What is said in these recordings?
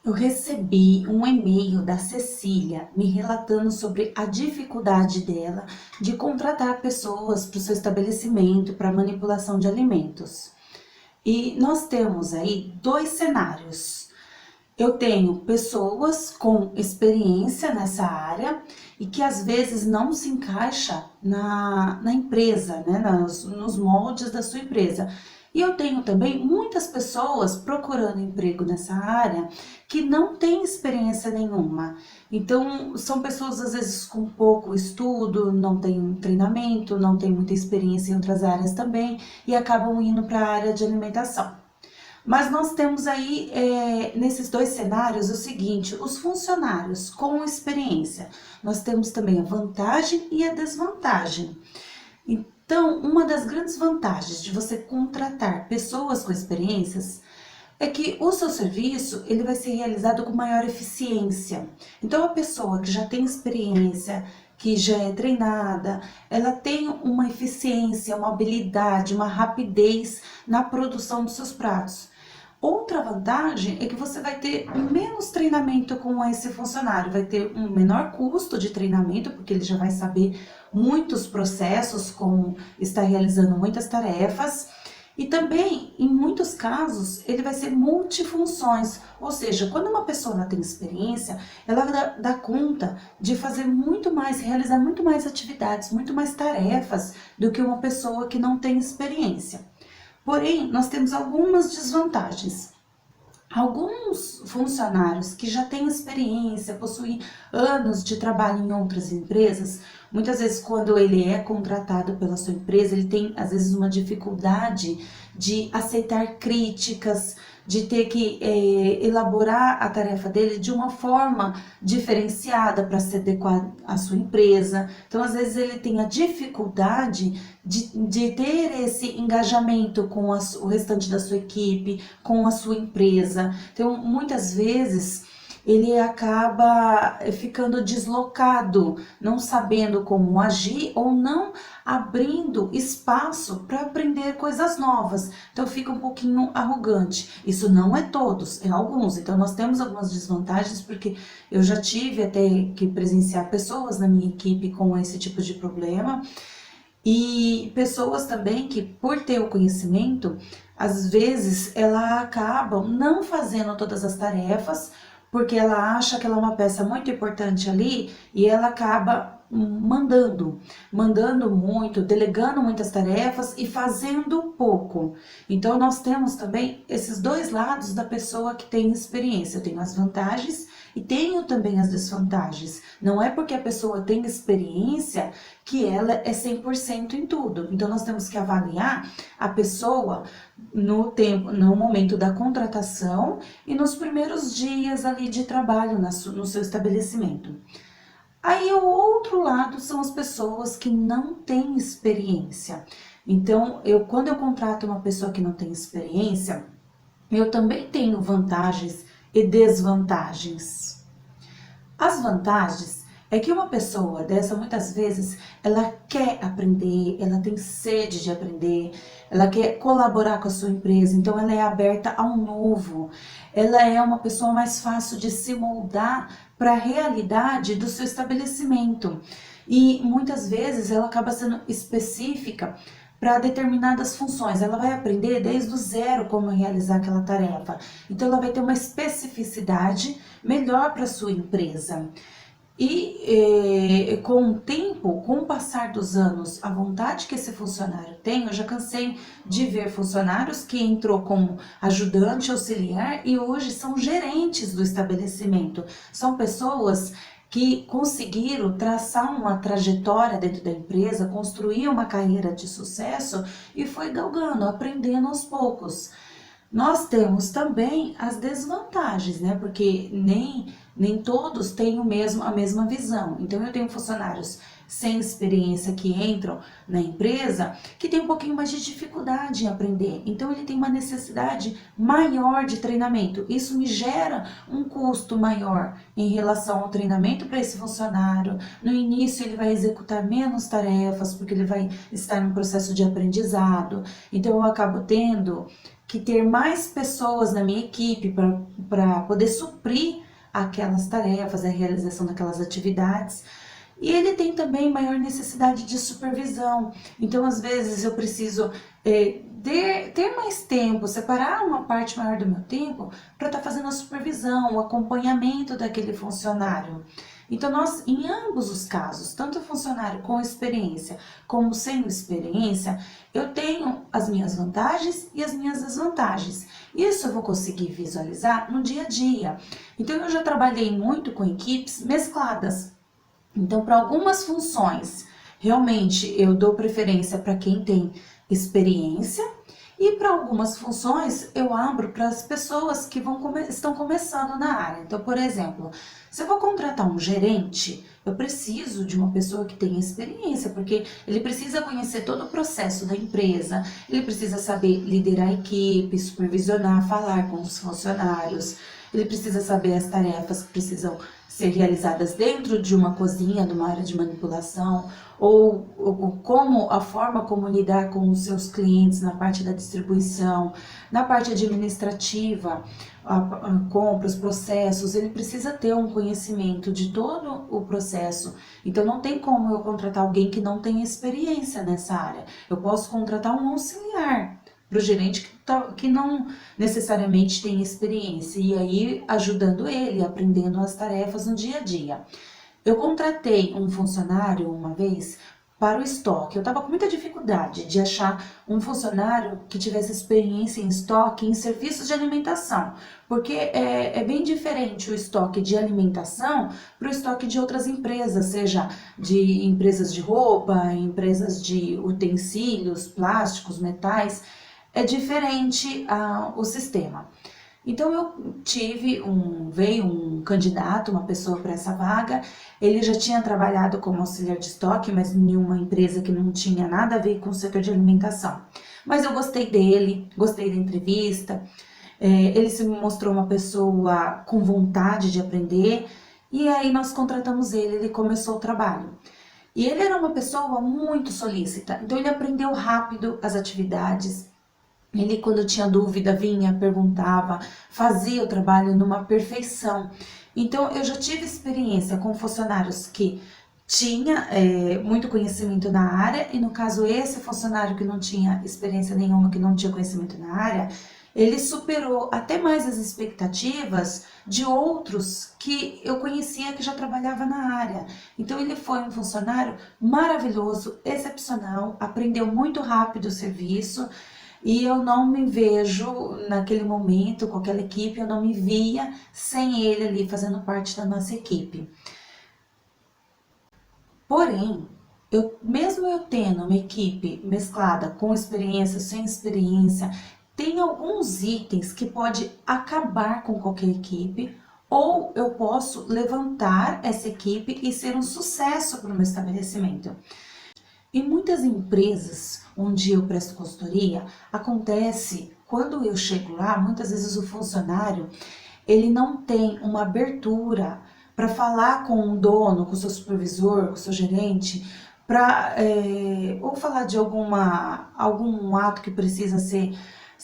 Eu recebi um e-mail da Cecília me relatando sobre a dificuldade dela de contratar pessoas para o seu estabelecimento para manipulação de alimentos. E nós temos aí dois cenários. Eu tenho pessoas com experiência nessa área e que às vezes não se encaixa na empresa, né, nos moldes da sua empresa. E eu tenho também muitas pessoas procurando emprego nessa área que não têm experiência nenhuma. Então, são pessoas às vezes com pouco estudo, não têm treinamento, não têm muita experiência em outras áreas também e acabam indo para a área de alimentação. Mas nós temos aí, nesses dois cenários, o seguinte: os funcionários com experiência. Nós temos também a vantagem e a desvantagem. Então, uma das grandes vantagens de você contratar pessoas com experiências é que o seu serviço ele vai ser realizado com maior eficiência. Então, a pessoa que já tem experiência, que já é treinada, ela tem uma eficiência, uma habilidade, uma rapidez na produção dos seus pratos. Outra vantagem é que você vai ter menos treinamento com esse funcionário, vai ter um menor custo de treinamento, porque ele já vai saber muitos processos, como estar realizando muitas tarefas, e também, em muitos casos, ele vai ser multifunções, ou seja, quando uma pessoa não tem experiência, ela dá conta de fazer muito mais, realizar muito mais atividades, muito mais tarefas do que uma pessoa que não tem experiência. Porém, nós temos algumas desvantagens. Alguns funcionários que já têm experiência, possuem anos de trabalho em outras empresas, muitas vezes quando ele é contratado pela sua empresa, ele tem às vezes uma dificuldade de aceitar críticas, de ter que elaborar a tarefa dele de uma forma diferenciada para se adequar à sua empresa. Então, às vezes ele tem a dificuldade de ter esse engajamento com o restante da sua equipe, com a sua empresa. Então, muitas vezes ele acaba ficando deslocado, não sabendo como agir ou não abrindo espaço para aprender coisas novas. Então fica um pouquinho arrogante. Isso não é todos, é alguns. Então nós temos algumas desvantagens porque eu já tive até que presenciar pessoas na minha equipe com esse tipo de problema. E pessoas também que, por ter o conhecimento, às vezes ela acabam não fazendo todas as tarefas, porque ela acha que ela é uma peça muito importante ali e ela acaba mandando muito, delegando muitas tarefas e fazendo pouco. Então nós temos também esses dois lados da pessoa que tem experiência. Eu tenho as vantagens e tenho também as desvantagens. Não é porque a pessoa tem experiência que ela é 100% em tudo. Então nós temos que avaliar a pessoa no momento da contratação e nos primeiros dias ali de trabalho no seu estabelecimento. Aí o outro lado são as pessoas que não têm experiência. Então, quando eu contrato uma pessoa que não tem experiência, eu também tenho vantagens e desvantagens. As vantagens é que uma pessoa dessa, muitas vezes, ela quer aprender, ela tem sede de aprender, ela quer colaborar com a sua empresa, então ela é aberta ao novo, ela é uma pessoa mais fácil de se moldar para a realidade do seu estabelecimento. E muitas vezes ela acaba sendo específica para determinadas funções. Ela vai aprender desde o zero como realizar aquela tarefa. Então ela vai ter uma especificidade melhor para a sua empresa. E com o tempo, com o passar dos anos, a vontade que esse funcionário tem, eu já cansei de ver funcionários que entrou como ajudante, auxiliar e hoje são gerentes do estabelecimento. São pessoas que conseguiram traçar uma trajetória dentro da empresa, construir uma carreira de sucesso e foi galgando, aprendendo aos poucos. Nós temos também as desvantagens, né? Porque nem todos têm a mesma visão. Então, eu tenho funcionários sem experiência que entram na empresa, que tem um pouquinho mais de dificuldade em aprender. Então ele tem uma necessidade maior de treinamento. Isso me gera um custo maior em relação ao treinamento para esse funcionário. No início ele vai executar menos tarefas, porque ele vai estar no processo de aprendizado. Então eu acabo tendo que ter mais pessoas na minha equipe para poder suprir aquelas tarefas, a realização daquelas atividades. E ele tem também maior necessidade de supervisão. Então, às vezes, eu preciso ter mais tempo, separar uma parte maior do meu tempo para estar fazendo a supervisão, o acompanhamento daquele funcionário. Então, em ambos os casos, tanto o funcionário com experiência como sem experiência, eu tenho as minhas vantagens e as minhas desvantagens. Isso eu vou conseguir visualizar no dia a dia. Então, eu já trabalhei muito com equipes mescladas. Então, para algumas funções, realmente eu dou preferência para quem tem experiência, e para algumas funções eu abro para as pessoas que estão começando na área. Então, por exemplo, se eu vou contratar um gerente, eu preciso de uma pessoa que tenha experiência, porque ele precisa conhecer todo o processo da empresa, ele precisa saber liderar a equipe, supervisionar, falar com os funcionários, ele precisa saber as tarefas que precisam ser realizadas dentro de uma cozinha, de uma área de manipulação, ou como a forma como lidar com os seus clientes na parte da distribuição, na parte administrativa, a compra, os processos. Ele precisa ter um conhecimento de todo o processo. Então não tem como eu contratar alguém que não tenha experiência nessa área. Eu posso contratar um auxiliar para o gerente que não necessariamente tem experiência, e aí ajudando ele, aprendendo as tarefas no dia a dia. Eu contratei um funcionário uma vez para o estoque. Eu estava com muita dificuldade de achar um funcionário que tivesse experiência em estoque, em serviços de alimentação, porque é bem diferente o estoque de alimentação para o estoque de outras empresas, seja de empresas de roupa, empresas de utensílios, plásticos, metais. É diferente o sistema. Então veio um candidato, uma pessoa para essa vaga. Ele já tinha trabalhado como auxiliar de estoque, mas em uma empresa que não tinha nada a ver com o setor de alimentação. Mas eu gostei dele, gostei da entrevista. Ele se mostrou uma pessoa com vontade de aprender, e aí nós contratamos ele começou o trabalho. E ele era uma pessoa muito solícita, então ele aprendeu rápido as atividades. Ele, quando tinha dúvida, vinha, perguntava, fazia o trabalho numa perfeição. Então, eu já tive experiência com funcionários que tinha muito conhecimento na área, e no caso esse funcionário que não tinha experiência nenhuma, que não tinha conhecimento na área, ele superou até mais as expectativas de outros que eu conhecia que já trabalhava na área. Então ele foi um funcionário maravilhoso, excepcional, aprendeu muito rápido o serviço. E eu não me vejo naquele momento com aquela equipe, eu não me via sem ele ali fazendo parte da nossa equipe. Porém, mesmo eu tendo uma equipe mesclada com experiência, sem experiência, tem alguns itens que pode acabar com qualquer equipe, ou eu posso levantar essa equipe e ser um sucesso para o meu estabelecimento. Em muitas empresas onde eu presto consultoria, acontece, quando eu chego lá, muitas vezes o funcionário, ele não tem uma abertura para falar com o dono, com o seu supervisor, com o seu gerente, para ou falar de algum ato que precisa ser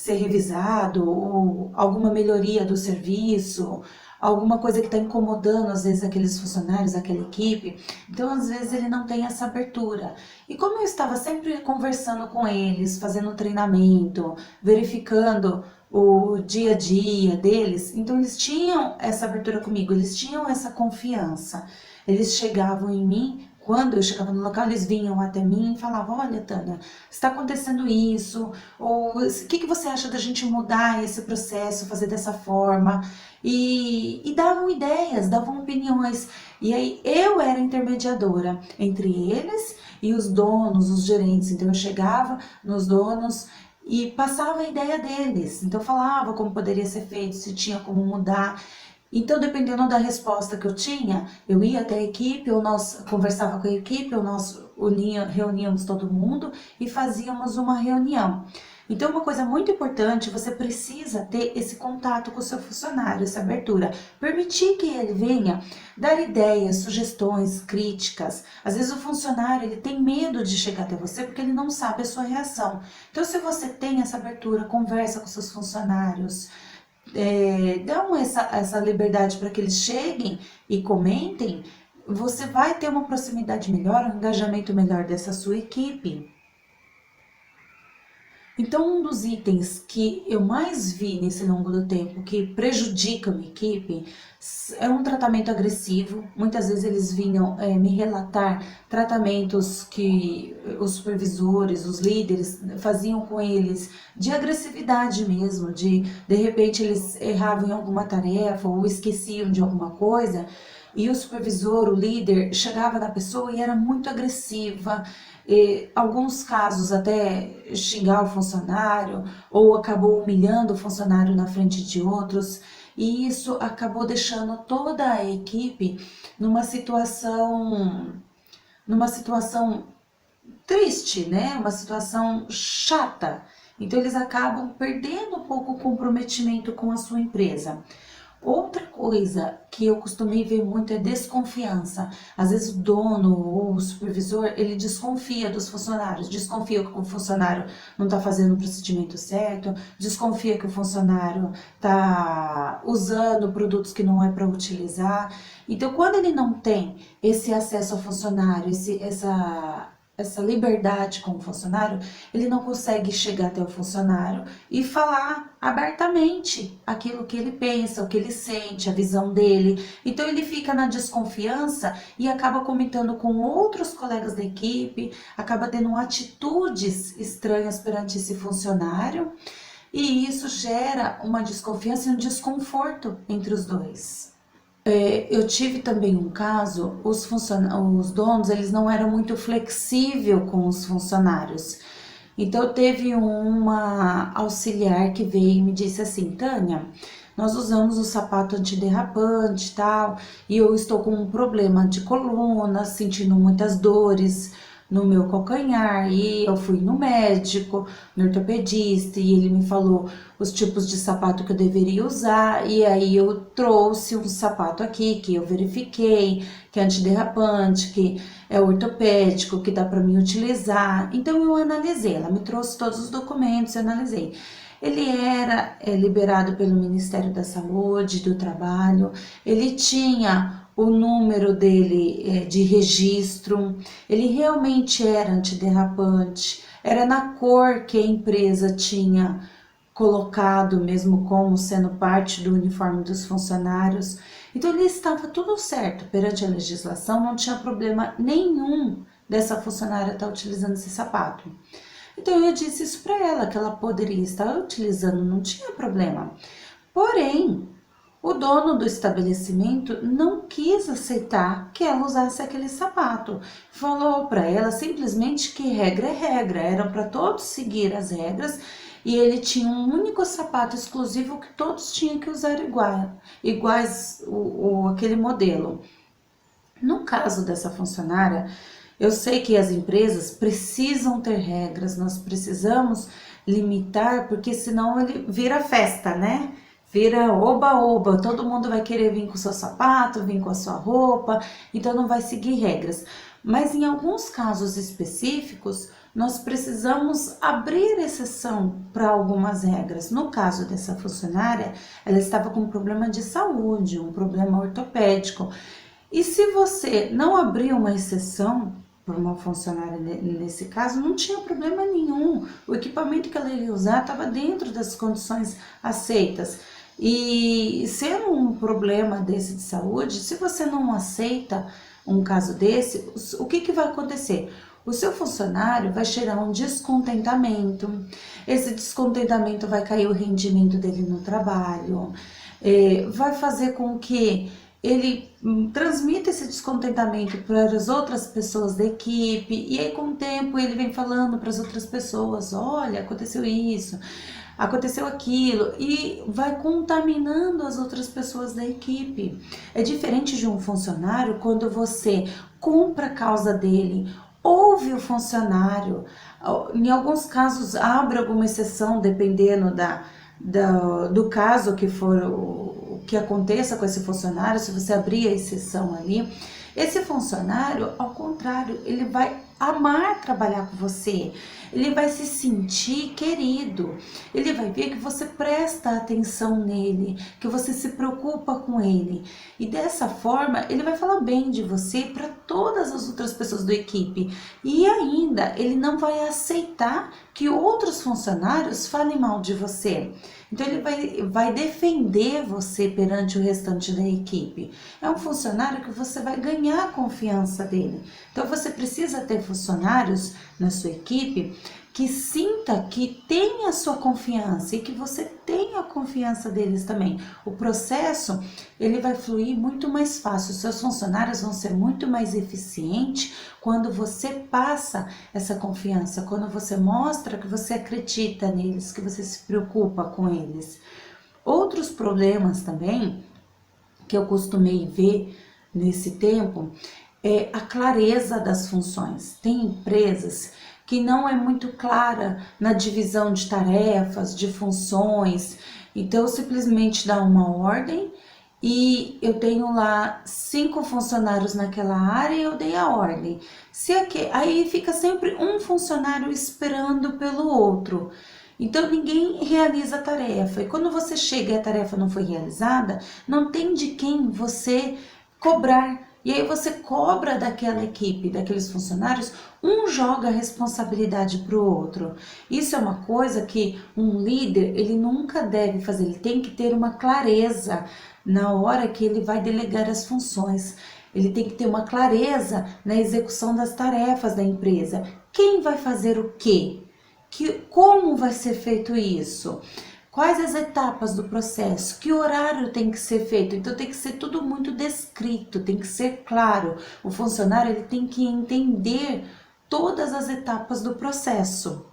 revisado, ou alguma melhoria do serviço, alguma coisa que está incomodando às vezes aqueles funcionários, aquela equipe. Então às vezes ele não tem essa abertura. E como eu estava sempre conversando com eles, fazendo treinamento, verificando o dia a dia deles, então eles tinham essa abertura comigo, eles tinham essa confiança. Eles chegavam em mim, quando eu chegava no local, eles vinham até mim e falavam: olha, Tânia, está acontecendo isso, ou o que você acha da gente mudar esse processo, fazer dessa forma? E davam ideias, davam opiniões. E aí eu era intermediadora entre eles e os donos, os gerentes. Então eu chegava nos donos e passava a ideia deles. Então eu falava como poderia ser feito, se tinha como mudar. Então, dependendo da resposta que eu tinha, eu ia até a equipe, ou nós conversava com a equipe, ou nós reuníamos todo mundo e fazíamos uma reunião. Então, uma coisa muito importante, você precisa ter esse contato com o seu funcionário, essa abertura. Permitir que ele venha dar ideias, sugestões, críticas. Às vezes o funcionário ele tem medo de chegar até você porque ele não sabe a sua reação. Então, se você tem essa abertura, conversa com seus funcionários, dão essa liberdade para que eles cheguem e comentem, você vai ter uma proximidade melhor, um engajamento melhor dessa sua equipe. Então, um dos itens que eu mais vi nesse longo do tempo que prejudica a minha equipe é um tratamento agressivo. Muitas vezes eles vinham me relatar tratamentos que os supervisores, os líderes faziam com eles de agressividade mesmo, de repente eles erravam em alguma tarefa ou esqueciam de alguma coisa. E o supervisor, o líder, chegava na pessoa e era muito agressiva, alguns casos até xingar o funcionário, ou acabou humilhando o funcionário na frente de outros, e isso acabou deixando toda a equipe numa situação triste, né? Uma situação chata. Então eles acabam perdendo um pouco o comprometimento com a sua empresa. Outra coisa que eu costumei ver muito é desconfiança. Às vezes o dono ou o supervisor, ele desconfia dos funcionários, desconfia que o funcionário não está fazendo o procedimento certo, desconfia que o funcionário está usando produtos que não é para utilizar. Então, quando ele não tem esse acesso ao funcionário, essa liberdade com o funcionário, ele não consegue chegar até o funcionário e falar abertamente aquilo que ele pensa, o que ele sente, a visão dele. Então ele fica na desconfiança e acaba comentando com outros colegas da equipe, acaba tendo atitudes estranhas perante esse funcionário, e isso gera uma desconfiança e um desconforto entre os dois. Eu tive também um caso, os donos eles não eram muito flexíveis com os funcionários. Então teve uma auxiliar que veio e me disse assim: Tânia, nós usamos o sapato antiderrapante e tal, e eu estou com um problema de coluna, sentindo muitas dores no meu calcanhar, e eu fui no médico, no ortopedista, e ele me falou os tipos de sapato que eu deveria usar, e aí eu trouxe um sapato aqui que eu verifiquei, que é antiderrapante, que é ortopédico, que dá para mim utilizar. Então eu analisei, ela me trouxe todos os documentos, eu analisei. Ele era liberado pelo Ministério da Saúde, do Trabalho, ele tinha o número dele de registro, ele realmente era antiderrapante, era na cor que a empresa tinha colocado, mesmo como sendo parte do uniforme dos funcionários. Então ele estava tudo certo perante a legislação, não tinha problema nenhum dessa funcionária estar utilizando esse sapato. Então eu disse isso para ela, que ela poderia estar utilizando, não tinha problema. Porém, o dono do estabelecimento não quis aceitar que ela usasse aquele sapato. Falou para ela simplesmente que regra é regra, eram para todos seguir as regras, e ele tinha um único sapato exclusivo que todos tinham que usar iguais aquele modelo. No caso dessa funcionária, eu sei que as empresas precisam ter regras, nós precisamos limitar, porque senão ele vira festa, né? Vira oba-oba, todo mundo vai querer vir com o seu sapato, vir com a sua roupa, então não vai seguir regras. Mas em alguns casos específicos, nós precisamos abrir exceção para algumas regras. No caso dessa funcionária, ela estava com um problema de saúde, um problema ortopédico. E se você não abrir uma exceção para uma funcionária nesse caso, não tinha problema nenhum. O equipamento que ela ia usar estava dentro das condições aceitas. E sendo um problema desse de saúde, se você não aceita um caso desse, o que vai acontecer? O seu funcionário vai gerar um descontentamento, esse descontentamento vai cair o rendimento dele no trabalho, vai fazer com que ele transmita esse descontentamento para as outras pessoas da equipe, e aí com o tempo ele vem falando para as outras pessoas: olha, aconteceu isso. aconteceu aquilo, e vai contaminando as outras pessoas da equipe. É diferente de um funcionário quando você compra a causa dele, ouve o funcionário, em alguns casos abre alguma exceção, dependendo do caso que for, o que aconteça com esse funcionário. Se você abrir a exceção ali, esse funcionário, ao contrário, ele vai amar trabalhar com você, ele vai se sentir querido, ele vai ver que você presta atenção nele, que você se preocupa com ele, e dessa forma ele vai falar bem de você para todas as outras pessoas da equipe, e ainda ele não vai aceitar que outros funcionários falem mal de você. Então ele vai defender você perante o restante da equipe. É um funcionário que você vai ganhar a confiança dele. Então você precisa ter funcionários na sua equipe que sinta que tem a sua confiança e que você tenha a confiança deles também. O processo, ele vai fluir muito mais fácil, os seus funcionários vão ser muito mais eficientes quando você passa essa confiança, quando você mostra que você acredita neles, que você se preocupa com eles. Outros problemas também que eu costumei ver nesse tempo é a clareza das funções. Tem empresas que não é muito clara na divisão de tarefas, de funções, então simplesmente dá uma ordem e eu tenho lá 5 funcionários naquela área e eu dei a ordem. Aí fica sempre um funcionário esperando pelo outro. Então ninguém realiza a tarefa. E quando você chega e a tarefa não foi realizada, não tem de quem você cobrar. E aí você cobra daquela equipe, daqueles funcionários, um joga a responsabilidade para o outro. Isso é uma coisa que um líder, ele nunca deve fazer, ele tem que ter uma clareza na hora que ele vai delegar as funções. Ele tem que ter uma clareza na execução das tarefas da empresa. Quem vai fazer o quê? Como vai ser feito isso? Quais as etapas do processo? Que horário tem que ser feito? Então tem que ser tudo muito descrito, tem que ser claro. O funcionário ele tem que entender todas as etapas do processo.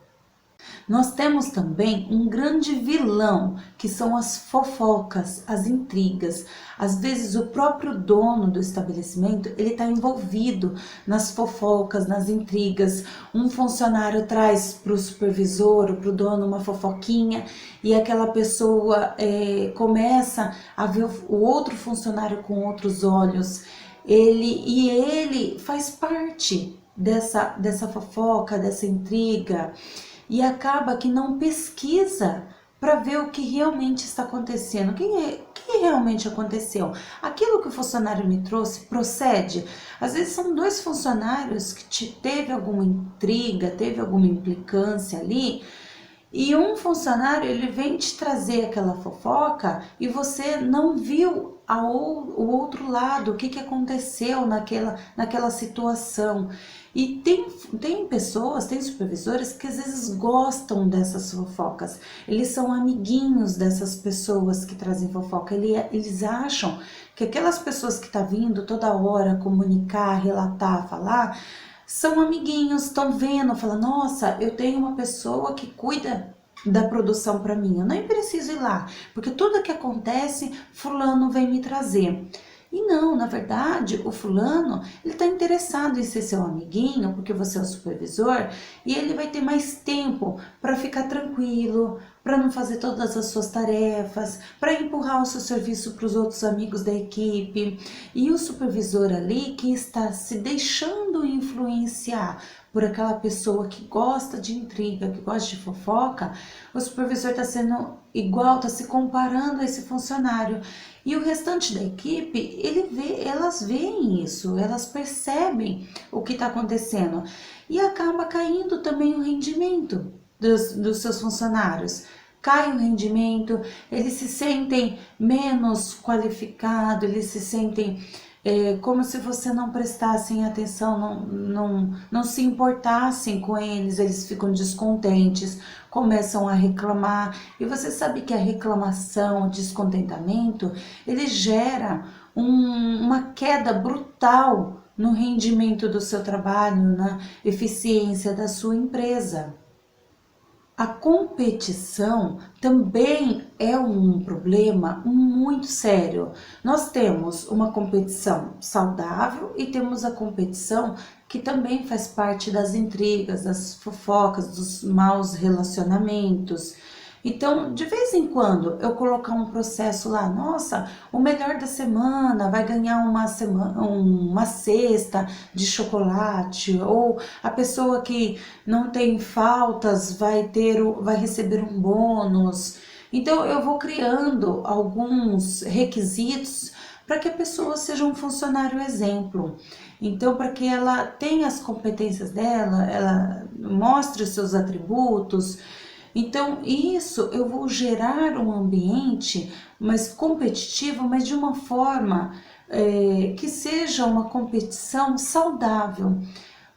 Nós temos também um grande vilão, que são as fofocas, as intrigas. Às vezes o próprio dono do estabelecimento, ele está envolvido nas fofocas, nas intrigas. Um funcionário traz para o supervisor, para o dono, uma fofoquinha, e aquela pessoa começa a ver o outro funcionário com outros olhos. Ele faz parte dessa fofoca, dessa intriga, e acaba que não pesquisa para ver o que realmente está acontecendo, o que realmente aconteceu. Aquilo que o funcionário me trouxe procede? Às vezes são 2 funcionários que teve alguma intriga, teve alguma implicância ali, e um funcionário ele vem te trazer aquela fofoca e você não viu o outro lado, o que aconteceu naquela situação. E tem pessoas, tem supervisores que às vezes gostam dessas fofocas, eles são amiguinhos dessas pessoas que trazem fofoca, eles acham que aquelas pessoas que estão vindo toda hora comunicar, relatar, falar, são amiguinhos, estão vendo, falam, nossa, eu tenho uma pessoa que cuida da produção para mim, eu nem preciso ir lá, porque tudo que acontece, fulano vem me trazer. E não, na verdade, o fulano, ele está interessado em ser seu amiguinho, porque você é o supervisor, e ele vai ter mais tempo para ficar tranquilo, para não fazer todas as suas tarefas, para empurrar o seu serviço para os outros amigos da equipe. E o supervisor ali que está se deixando influenciar por aquela pessoa que gosta de intriga, que gosta de fofoca, o supervisor está sendo igual, está se comparando a esse funcionário. E o restante da equipe, elas veem isso, elas percebem o que está acontecendo. E acaba caindo também o rendimento dos seus funcionários. Cai o rendimento, eles se sentem menos qualificados, eles se sentem como se você não prestassem atenção, não se importassem com eles ficam descontentes, começam a reclamar. E você sabe que a reclamação, o descontentamento, ele gera uma queda brutal no rendimento do seu trabalho, na eficiência da sua empresa. A competição também é um problema muito sério. Nós temos uma competição saudável e temos a competição que também faz parte das intrigas, das fofocas, dos maus relacionamentos. Então, de vez em quando, eu colocar um processo lá, nossa, o melhor da semana vai ganhar uma cesta de chocolate, ou a pessoa que não tem faltas vai receber um bônus. Então, eu vou criando alguns requisitos para que a pessoa seja um funcionário exemplo. Então, para que ela tenha as competências dela, ela mostre os seus atributos. Então, isso eu vou gerar um ambiente mais competitivo, mas de uma forma que seja uma competição saudável.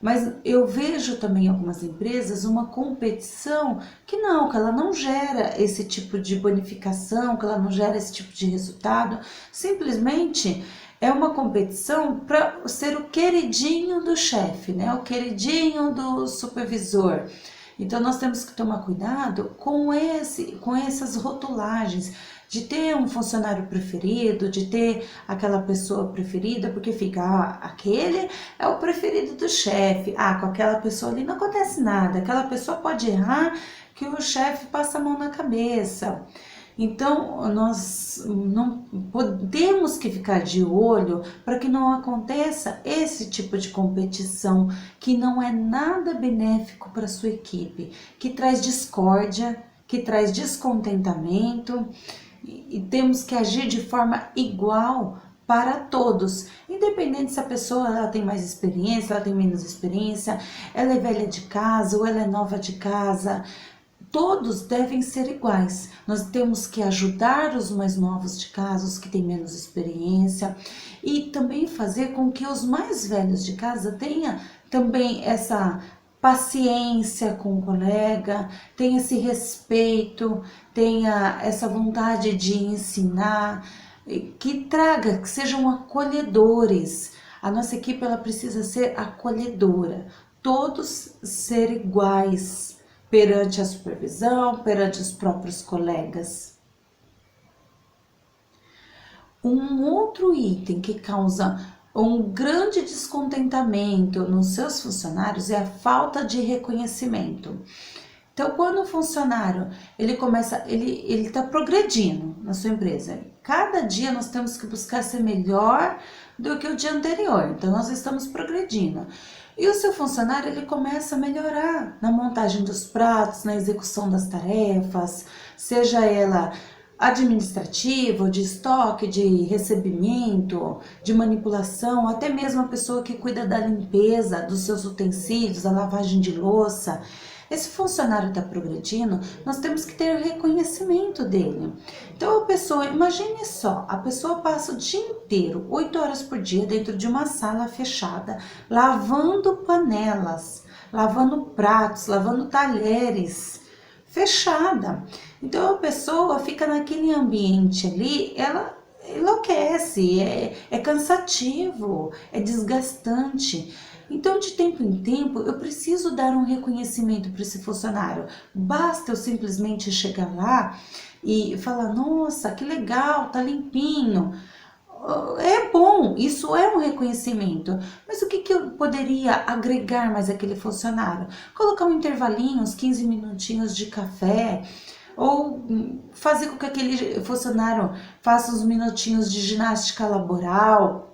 Mas eu vejo também em algumas empresas uma competição que ela não gera esse tipo de bonificação, que ela não gera esse tipo de resultado, simplesmente é uma competição para ser o queridinho do chefe, né? O queridinho do supervisor. Então nós temos que tomar cuidado com essas rotulagens, de ter um funcionário preferido, de ter aquela pessoa preferida, porque fica, aquele é o preferido do chefe, com aquela pessoa ali não acontece nada, aquela pessoa pode errar que o chefe passa a mão na cabeça. Então, nós não podemos que ficar de olho para que não aconteça esse tipo de competição que não é nada benéfico para a sua equipe, que traz discórdia, que traz descontentamento, e temos que agir de forma igual para todos, independente se a pessoa ela tem mais experiência, ela tem menos experiência, ela é velha de casa ou ela é nova de casa. Todos devem ser iguais. Nós temos que ajudar os mais novos de casa, os que têm menos experiência, e também fazer com que os mais velhos de casa tenham também essa paciência com o colega, tenha esse respeito, tenha essa vontade de ensinar, que sejam acolhedores. A nossa equipe ela precisa ser acolhedora, todos ser iguais perante a supervisão, perante os próprios colegas. Um outro item que causa um grande descontentamento nos seus funcionários é a falta de reconhecimento. Então, quando o funcionário ele está progredindo na sua empresa, cada dia nós temos que buscar ser melhor do que o dia anterior. Então, nós estamos progredindo. E o seu funcionário ele começa a melhorar na montagem dos pratos, na execução das tarefas, seja ela administrativa, de estoque, de recebimento, de manipulação, até mesmo a pessoa que cuida da limpeza dos seus utensílios, a lavagem de louça. Esse funcionário está progredindo, nós temos que ter reconhecimento dele. Então imagine só, a pessoa passa o dia inteiro, 8 horas por dia, dentro de uma sala fechada, lavando panelas, lavando pratos, lavando talheres, fechada. Então a pessoa fica naquele ambiente ali, ela enlouquece, é cansativo, é desgastante. Então, de tempo em tempo, eu preciso dar um reconhecimento para esse funcionário. Basta eu simplesmente chegar lá e falar, nossa, que legal, tá limpinho. É bom, isso é um reconhecimento. Mas o que eu poderia agregar mais àquele funcionário? Colocar um intervalinho, uns 15 minutinhos de café, ou fazer com que aquele funcionário faça uns minutinhos de ginástica laboral,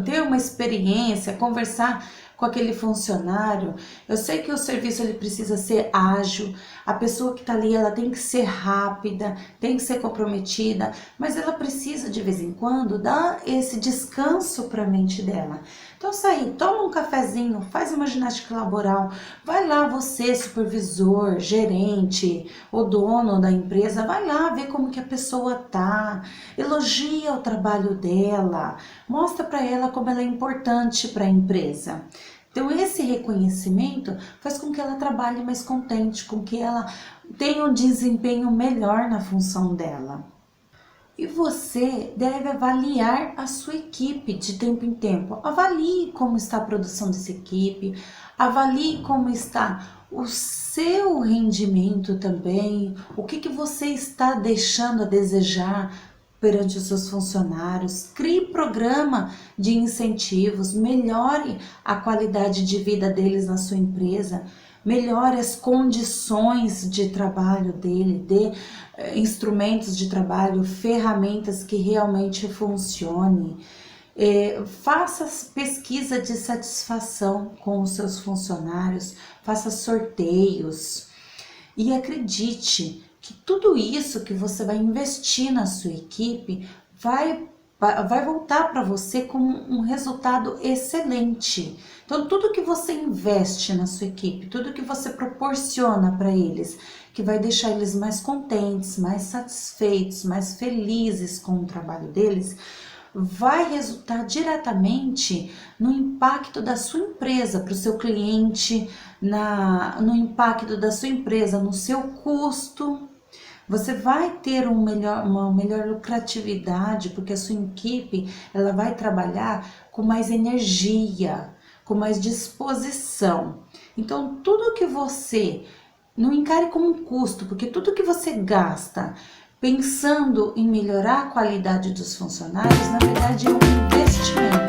ter uma experiência, conversar com aquele funcionário. Eu sei que o serviço ele precisa ser ágil, a pessoa que está ali ela tem que ser rápida, tem que ser comprometida, mas ela precisa de vez em quando dar esse descanso para a mente dela. Então sai, toma um cafezinho, faz uma ginástica laboral, vai lá você, supervisor, gerente, o dono da empresa, vai lá ver como que a pessoa tá, elogia o trabalho dela, mostra para ela como ela é importante para a empresa. Então esse reconhecimento faz com que ela trabalhe mais contente, com que ela tenha um desempenho melhor na função dela. E você deve avaliar a sua equipe de tempo em tempo. Avalie como está a produção dessa equipe, avalie como está o seu rendimento também, o que você está deixando a desejar perante os seus funcionários. Crie programa de incentivos, melhore a qualidade de vida deles na sua empresa, melhore as condições de trabalho dele, dê instrumentos de trabalho, ferramentas que realmente funcionem. Faça pesquisa de satisfação com os seus funcionários, faça sorteios e acredite que tudo isso que você vai investir na sua equipe vai voltar para você como um resultado excelente. Então, tudo que você investe na sua equipe, tudo que você proporciona para eles, que vai deixar eles mais contentes, mais satisfeitos, mais felizes com o trabalho deles, vai resultar diretamente no impacto da sua empresa para o seu cliente, no impacto da sua empresa no seu custo. Você vai ter uma melhor lucratividade, porque a sua equipe ela vai trabalhar com mais energia, com mais disposição. Então, tudo que você não encare como um custo, porque tudo que você gasta pensando em melhorar a qualidade dos funcionários, na verdade é um investimento.